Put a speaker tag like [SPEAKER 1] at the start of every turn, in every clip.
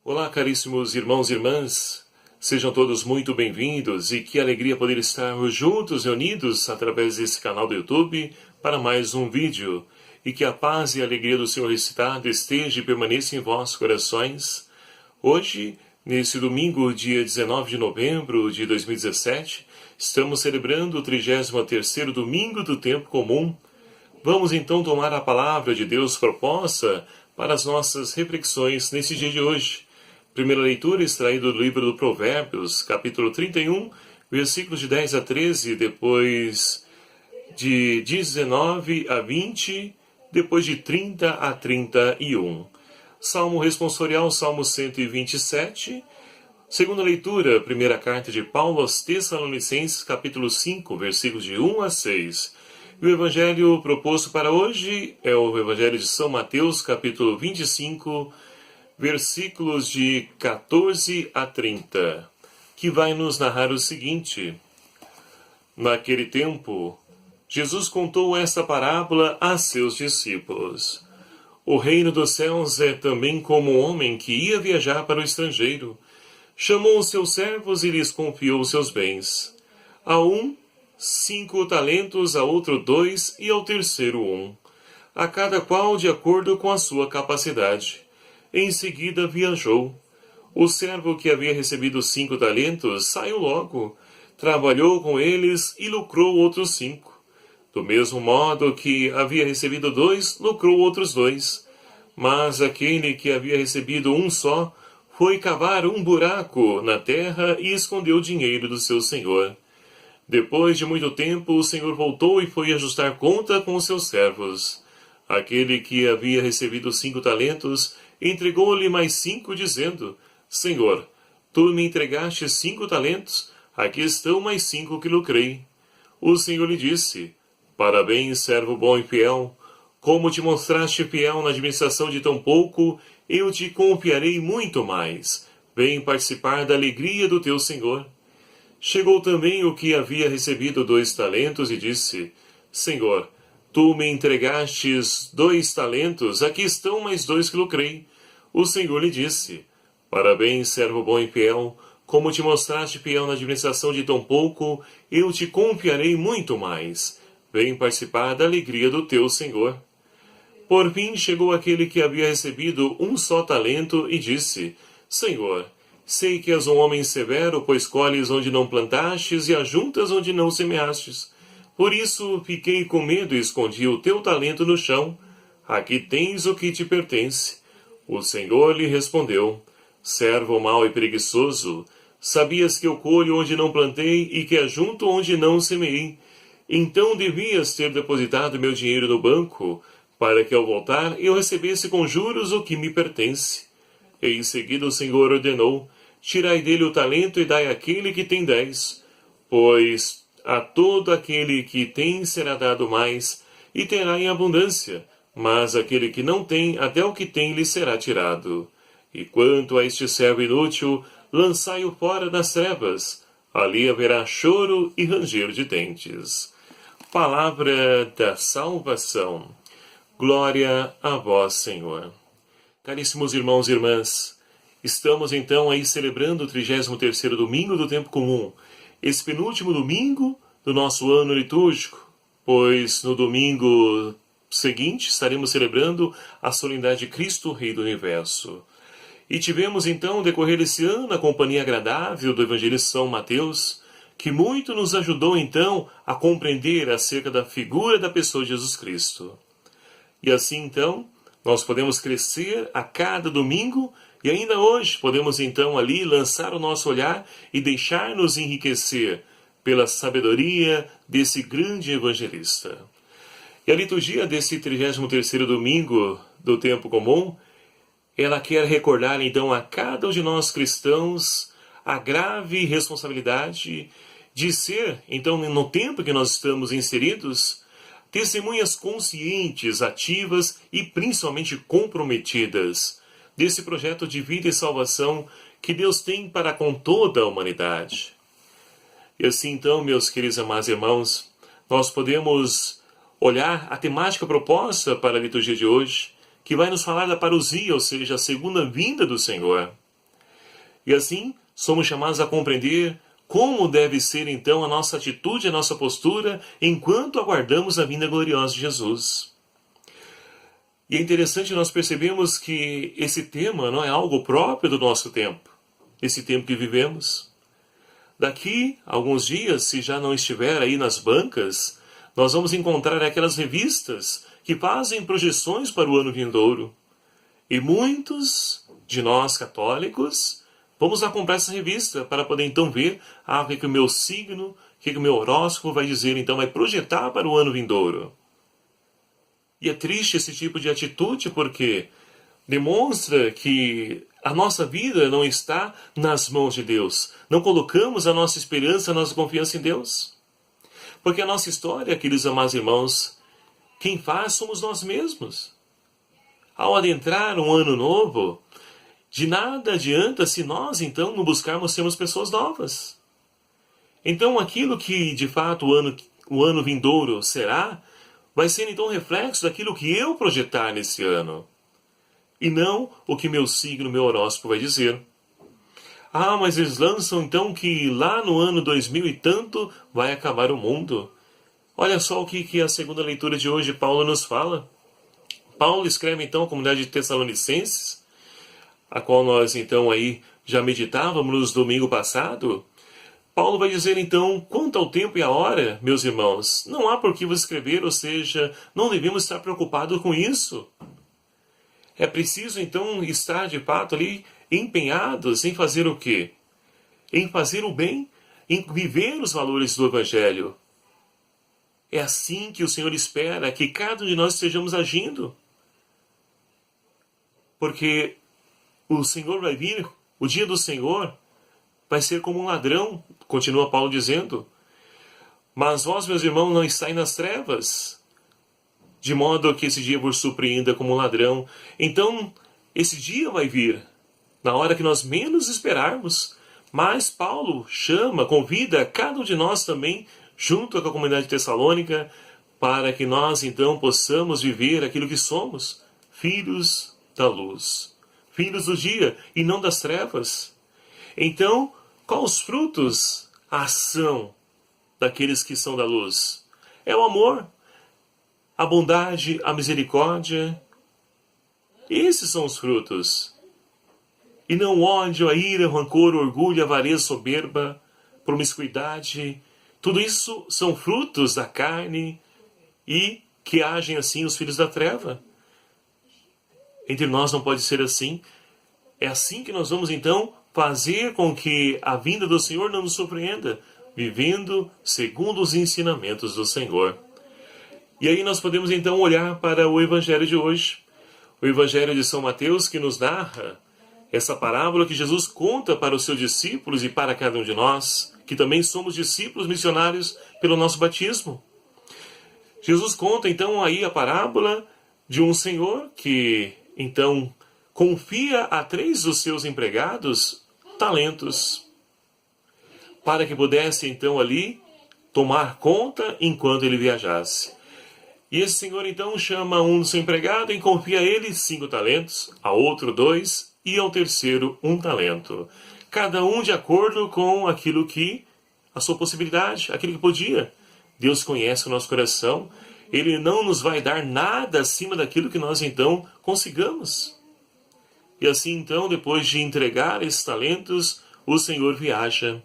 [SPEAKER 1] Olá, caríssimos irmãos e irmãs, sejam todos muito bem-vindos e que alegria poder estarmos juntos, reunidos através desse canal do YouTube para mais um vídeo e que a paz e a alegria do Senhor recitado esteja e permaneça em vossos corações. Hoje, nesse domingo, dia 19 de novembro de 2017, estamos celebrando o 33º domingo do tempo comum. Vamos então tomar a palavra de Deus proposta para as nossas reflexões nesse dia de hoje. Primeira leitura extraída do livro do Provérbios, capítulo 31, versículos de 10 a 13, depois de 19 a 20, depois de 30 a 31. Salmo responsorial, Salmo 127. Segunda leitura, primeira carta de Paulo aos Tessalonicenses, capítulo 5, versículos de 1 a 6. E o evangelho proposto para hoje é o evangelho de São Mateus, capítulo 25, versículos de 14 a 30, que vai nos narrar o seguinte. Naquele tempo, Jesus contou esta parábola a seus discípulos. O reino dos céus é também como um homem que ia viajar para o estrangeiro. Chamou os seus servos e lhes confiou os seus bens. A um, 5 talentos, a outro 2 e ao terceiro 1, a cada qual de acordo com a sua capacidade. Em seguida viajou. O servo que havia recebido 5 talentos saiu logo, trabalhou com eles e lucrou outros 5. Do mesmo modo que havia recebido 2, lucrou outros 2. Mas aquele que havia recebido um só, foi cavar um buraco na terra e escondeu o dinheiro do seu senhor. Depois de muito tempo, o senhor voltou e foi ajustar conta com os seus servos. Aquele que havia recebido 5 talentos, entregou-lhe mais 5, dizendo, Senhor, tu me entregaste 5 talentos, aqui estão mais 5 que lucrei. O Senhor lhe disse, Parabéns, servo bom e fiel, como te mostraste fiel na administração de tão pouco, eu te confiarei muito mais. Vem participar da alegria do teu Senhor. Chegou também o que havia recebido 2 talentos e disse, Senhor, tu me entregastes 2 talentos, aqui estão mais 2 que lucrei. O Senhor lhe disse, Parabéns, servo bom e fiel, como te mostraste fiel na administração de tão pouco, eu te confiarei muito mais. Vem participar da alegria do teu Senhor. Por fim chegou aquele que havia recebido um só talento e disse, Senhor, sei que és um homem severo, pois colhes onde não plantastes e ajuntas onde não semeastes. Por isso fiquei com medo e escondi o teu talento no chão. Aqui tens o que te pertence. O Senhor lhe respondeu, servo mau e preguiçoso, sabias que eu colho onde não plantei e que ajunto onde não semeei. Então devias ter depositado meu dinheiro no banco, para que ao voltar eu recebesse com juros o que me pertence. E em seguida o Senhor ordenou, tirai dele o talento e dai àquele que tem 10, pois a todo aquele que tem será dado mais, e terá em abundância, mas aquele que não tem, até o que tem lhe será tirado. E quanto a este servo inútil, lançai-o fora das trevas, ali haverá choro e ranger de dentes. Palavra da salvação. Glória a vós, Senhor. Caríssimos irmãos e irmãs, estamos então aí celebrando o 33º domingo do tempo comum, esse penúltimo domingo do nosso ano litúrgico, pois no domingo seguinte estaremos celebrando a solenidade de Cristo, Rei do Universo. E tivemos então ao decorrer desse ano a companhia agradável do evangelista São Mateus, que muito nos ajudou então a compreender acerca da figura da pessoa de Jesus Cristo. E assim então, nós podemos crescer a cada domingo e ainda hoje podemos então ali lançar o nosso olhar e deixar-nos enriquecer pela sabedoria desse grande evangelista. E a liturgia desse 33º domingo do tempo comum, ela quer recordar então a cada um de nós cristãos a grave responsabilidade de ser, então no tempo que nós estamos inseridos, testemunhas conscientes, ativas e principalmente comprometidas desse projeto de vida e salvação que Deus tem para com toda a humanidade. E assim então, meus queridos amados irmãos, nós podemos olhar a temática proposta para a liturgia de hoje, que vai nos falar da parousia, ou seja, a segunda vinda do Senhor. E assim, somos chamados a compreender como deve ser então a nossa atitude, a nossa postura, enquanto aguardamos a vinda gloriosa de Jesus. E é interessante nós percebemos que esse tema não é algo próprio do nosso tempo, esse tempo que vivemos. Daqui a alguns dias, se já não estiver aí nas bancas, nós vamos encontrar aquelas revistas que fazem projeções para o ano vindouro. E muitos de nós católicos vamos lá comprar essa revista para poder então ver o que o meu signo, o que o meu horóscopo vai dizer, então vai projetar para o ano vindouro. E é triste esse tipo de atitude porque demonstra que a nossa vida não está nas mãos de Deus. Não colocamos a nossa esperança, a nossa confiança em Deus. Porque a nossa história, queridos amados irmãos, quem faz somos nós mesmos. Ao adentrar um ano novo, de nada adianta se nós então não buscarmos sermos pessoas novas. Então aquilo que de fato o ano vindouro será, vai ser então reflexo daquilo que eu projetar nesse ano. E não o que meu signo, meu horóscopo vai dizer. Ah, mas eles lançam então que lá no ano 2000 e tanto vai acabar o mundo. Olha só o que a segunda leitura de hoje Paulo nos fala. Paulo escreve então a comunidade de Tessalonicenses, a qual nós então aí já meditávamos no domingo passado. Paulo vai dizer então, quanto ao tempo e à hora, meus irmãos, não há por que vos escrever, ou seja, não devemos estar preocupados com isso. É preciso então estar de fato ali empenhados em fazer o quê? Em fazer o bem, em viver os valores do Evangelho. É assim que o Senhor espera que cada um de nós estejamos agindo. Porque o Senhor vai vir, o dia do Senhor vai ser como um ladrão, continua Paulo dizendo. Mas vós, meus irmãos, não estáis nas trevas, de modo que esse dia vos surpreenda como um ladrão. Então, esse dia vai vir, na hora que nós menos esperarmos. Mas Paulo chama, convida cada um de nós também, junto com a comunidade tessalônica, para que nós então possamos viver aquilo que somos, filhos da luz, filhos do dia e não das trevas. Então, quais os frutos, a ação daqueles que são da luz? É o amor, a bondade, a misericórdia. Esses são os frutos. E não o ódio, a ira, o rancor, o orgulho, a avareza, a soberba, promiscuidade. Tudo isso são frutos da carne e que agem assim os filhos da treva. Entre nós não pode ser assim. É assim que nós vamos então fazer com que a vinda do Senhor não nos surpreenda, vivendo segundo os ensinamentos do Senhor. E aí nós podemos então olhar para o Evangelho de hoje. O Evangelho de São Mateus, que nos narra essa parábola que Jesus conta para os seus discípulos e para cada um de nós, que também somos discípulos missionários pelo nosso batismo. Jesus conta então aí a parábola de um senhor que então confia a 3 dos seus empregados talentos, para que pudesse então ali tomar conta enquanto ele viajasse. E esse senhor então chama um do seu empregado e confia a ele 5 talentos, a outro 2 e ao terceiro 1 talento. Cada um de acordo com aquilo que, a sua possibilidade, aquilo que podia. Deus conhece o nosso coração, Ele não nos vai dar nada acima daquilo que nós então consigamos. E assim então, depois de entregar esses talentos, o Senhor viaja.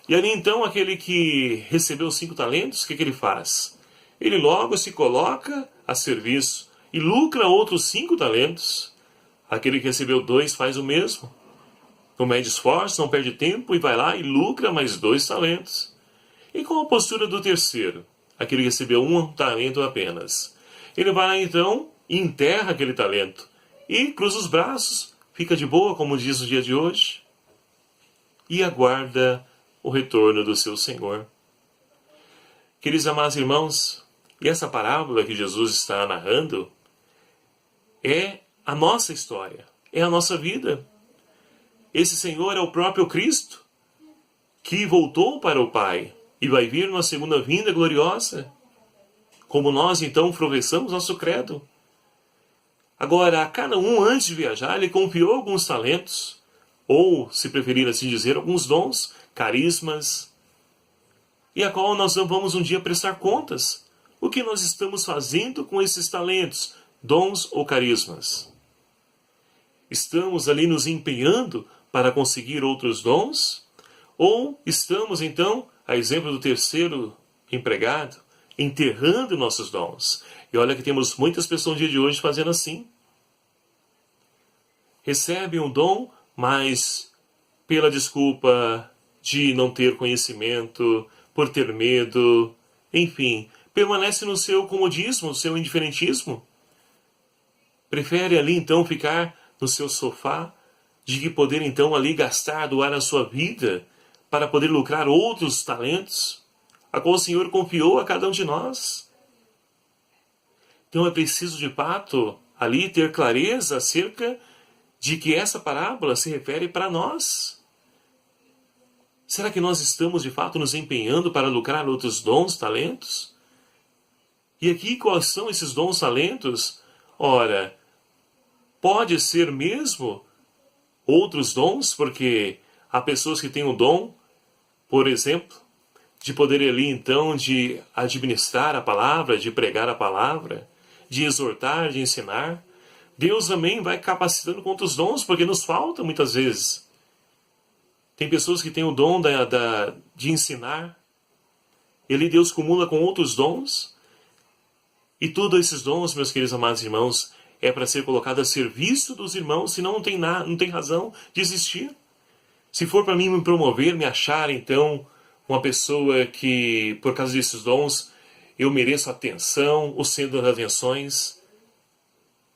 [SPEAKER 1] E ali então, aquele que recebeu 5 talentos, o que ele faz? Ele logo se coloca a serviço e lucra outros 5 talentos. Aquele que recebeu 2 faz o mesmo. Não mede esforço, não perde tempo e vai lá e lucra mais 2 talentos. E qual a postura do terceiro? Aquele que recebeu 1 talento apenas. Ele vai lá então e enterra aquele talento. E cruza os braços, fica de boa, como diz o dia de hoje. E aguarda o retorno do seu Senhor. Queridos amados irmãos, e essa parábola que Jesus está narrando é a nossa história, é a nossa vida. Esse Senhor é o próprio Cristo, que voltou para o Pai e vai vir numa segunda vinda gloriosa, como nós então professamos nosso credo. Agora, a cada um, antes de viajar, ele confiou alguns talentos, ou, se preferir assim dizer, alguns dons, carismas, e a qual nós vamos um dia prestar contas. O que nós estamos fazendo com esses talentos, dons ou carismas? Estamos ali nos empenhando para conseguir outros dons? Ou estamos, então, a exemplo do terceiro empregado, enterrando nossos dons? E olha que temos muitas pessoas no dia de hoje fazendo assim. Recebem um dom, mas pela desculpa de não ter conhecimento, por ter medo, enfim, permanece no seu comodismo, no seu indiferentismo. Prefere ali então ficar no seu sofá, de que poder então ali gastar, doar a sua vida para poder lucrar outros talentos, a qual o Senhor confiou a cada um de nós. Então é preciso de fato ali ter clareza acerca de que essa parábola se refere para nós. Será que nós estamos de fato nos empenhando para lucrar outros dons, talentos? E aqui quais são esses dons, talentos? Ora, pode ser mesmo outros dons, porque há pessoas que têm o dom, por exemplo, de poder ali então de administrar a palavra, de pregar a palavra, de exortar, de ensinar. Deus também vai capacitando com outros dons, porque nos falta muitas vezes. Tem pessoas que têm o dom de ensinar, e ali Deus cumula com outros dons, e todos esses dons, meus queridos amados irmãos, é para ser colocado a serviço dos irmãos, senão não tem razão de existir. Se for para mim me promover, me achar então uma pessoa que, por causa desses dons, eu mereço atenção, o centro das atenções,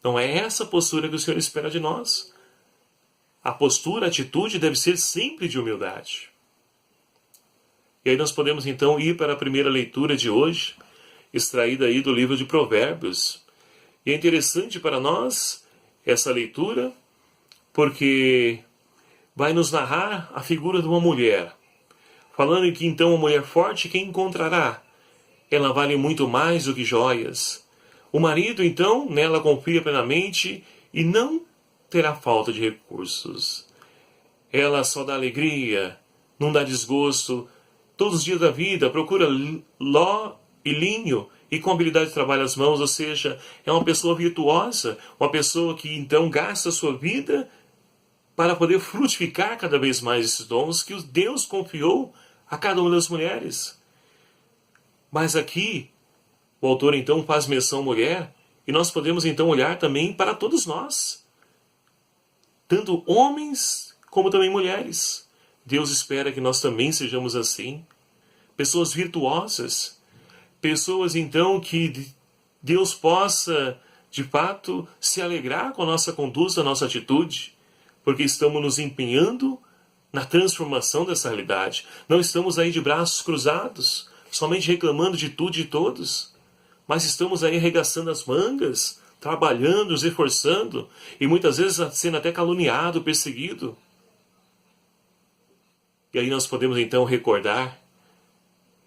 [SPEAKER 1] não é essa a postura que o Senhor espera de nós. A postura, a atitude deve ser sempre de humildade. E aí nós podemos então ir para a primeira leitura de hoje, extraída aí do livro de Provérbios. E é interessante para nós essa leitura, porque vai nos narrar a figura de uma mulher. Falando que então uma mulher forte, quem encontrará? Ela vale muito mais do que joias. O marido então nela confia plenamente e não terá falta de recursos. Ela só dá alegria, não dá desgosto. Todos os dias da vida procura ló e linho e com habilidade de trabalho às mãos, ou seja, é uma pessoa virtuosa, uma pessoa que então gasta a sua vida para poder frutificar cada vez mais esses dons que Deus confiou a cada uma das mulheres. Mas aqui, o autor então faz menção mulher, e nós podemos então olhar também para todos nós, tanto homens como também mulheres. Deus espera que nós também sejamos assim, pessoas virtuosas, pessoas então que Deus possa de fato se alegrar com a nossa conduta, a nossa atitude, porque estamos nos empenhando na transformação dessa realidade. Não estamos aí de braços cruzados, somente reclamando de tudo e de todos, mas estamos aí arregaçando as mangas, trabalhando, nos esforçando, e muitas vezes sendo até caluniado, perseguido. E aí nós podemos então recordar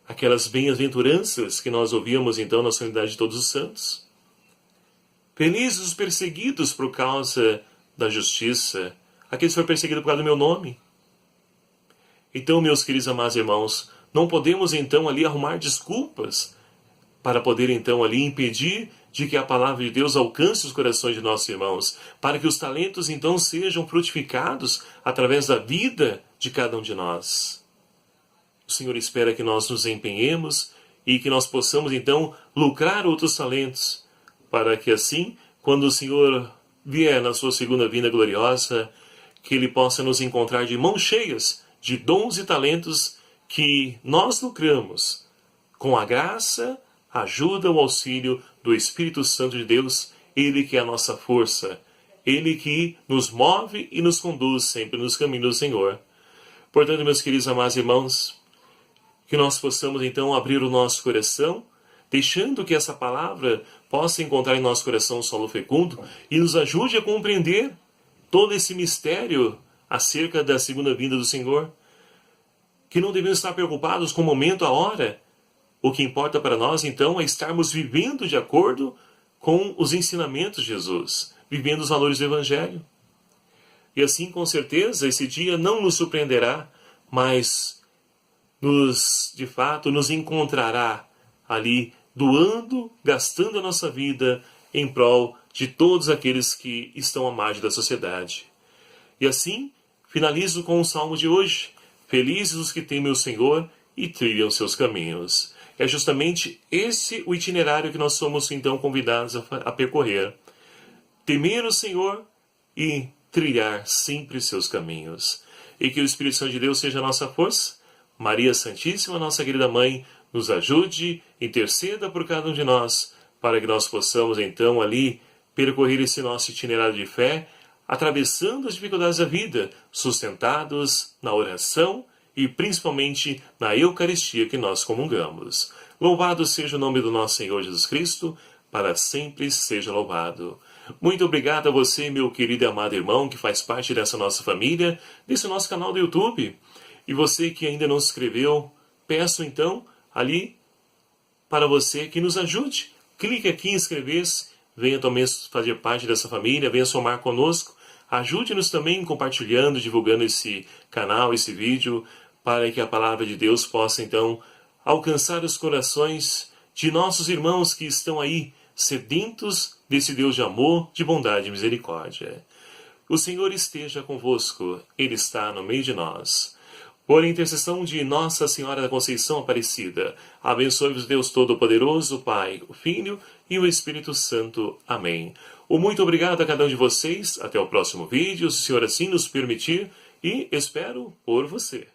[SPEAKER 1] aquelas bem-aventuranças que nós ouvíamos então na solenidade de Todos os Santos. Felizes os perseguidos por causa da justiça, aqueles que foram perseguidos por causa do meu nome. Então, meus queridos amados irmãos, não podemos então ali arrumar desculpas para poder então ali impedir de que a palavra de Deus alcance os corações de nossos irmãos, para que os talentos então sejam frutificados através da vida de cada um de nós. O Senhor espera que nós nos empenhemos e que nós possamos então lucrar outros talentos, para que assim, quando o Senhor vier na sua segunda vinda gloriosa, que Ele possa nos encontrar de mãos cheias de dons e talentos que nós lucramos com a graça, a ajuda, o auxílio do Espírito Santo de Deus, Ele que é a nossa força, Ele que nos move e nos conduz sempre nos caminhos do Senhor. Portanto, meus queridos amados irmãos, que nós possamos então abrir o nosso coração, deixando que essa palavra possa encontrar em nosso coração um solo fecundo e nos ajude a compreender todo esse mistério acerca da segunda vinda do Senhor. Que não devemos estar preocupados com o momento, a hora. O que importa para nós, então, é estarmos vivendo de acordo com os ensinamentos de Jesus, vivendo os valores do Evangelho. E assim, com certeza, esse dia não nos surpreenderá, mas de fato, nos encontrará ali, doando, gastando a nossa vida em prol de todos aqueles que estão à margem da sociedade. E assim, finalizo com o salmo de hoje. Felizes os que temem o Senhor e trilham seus caminhos. É justamente esse o itinerário que nós somos então convidados a percorrer. Temer o Senhor e trilhar sempre seus caminhos. E que o Espírito Santo de Deus seja a nossa força. Maria Santíssima, nossa querida Mãe, nos ajude, interceda por cada um de nós, para que nós possamos então ali percorrer esse nosso itinerário de fé, atravessando as dificuldades da vida, sustentados na oração e principalmente na Eucaristia que nós comungamos. Louvado seja o nome do nosso Senhor Jesus Cristo, para sempre seja louvado. Muito obrigado a você, meu querido e amado irmão, que faz parte dessa nossa família, desse nosso canal do YouTube. E você que ainda não se inscreveu, peço então ali para você que nos ajude. Clique aqui em inscrever-se, venha também fazer parte dessa família, venha somar conosco. Ajude-nos também compartilhando, divulgando esse canal, esse vídeo, para que a palavra de Deus possa então alcançar os corações de nossos irmãos que estão aí sedentos desse Deus de amor, de bondade e misericórdia. O Senhor esteja convosco, Ele está no meio de nós. Por intercessão de Nossa Senhora da Conceição Aparecida, abençoe-vos Deus Todo-Poderoso, Pai, o Filho e o Espírito Santo. Amém. Muito obrigado a cada um de vocês. Até o próximo vídeo, se o Senhor assim nos permitir. E espero por você.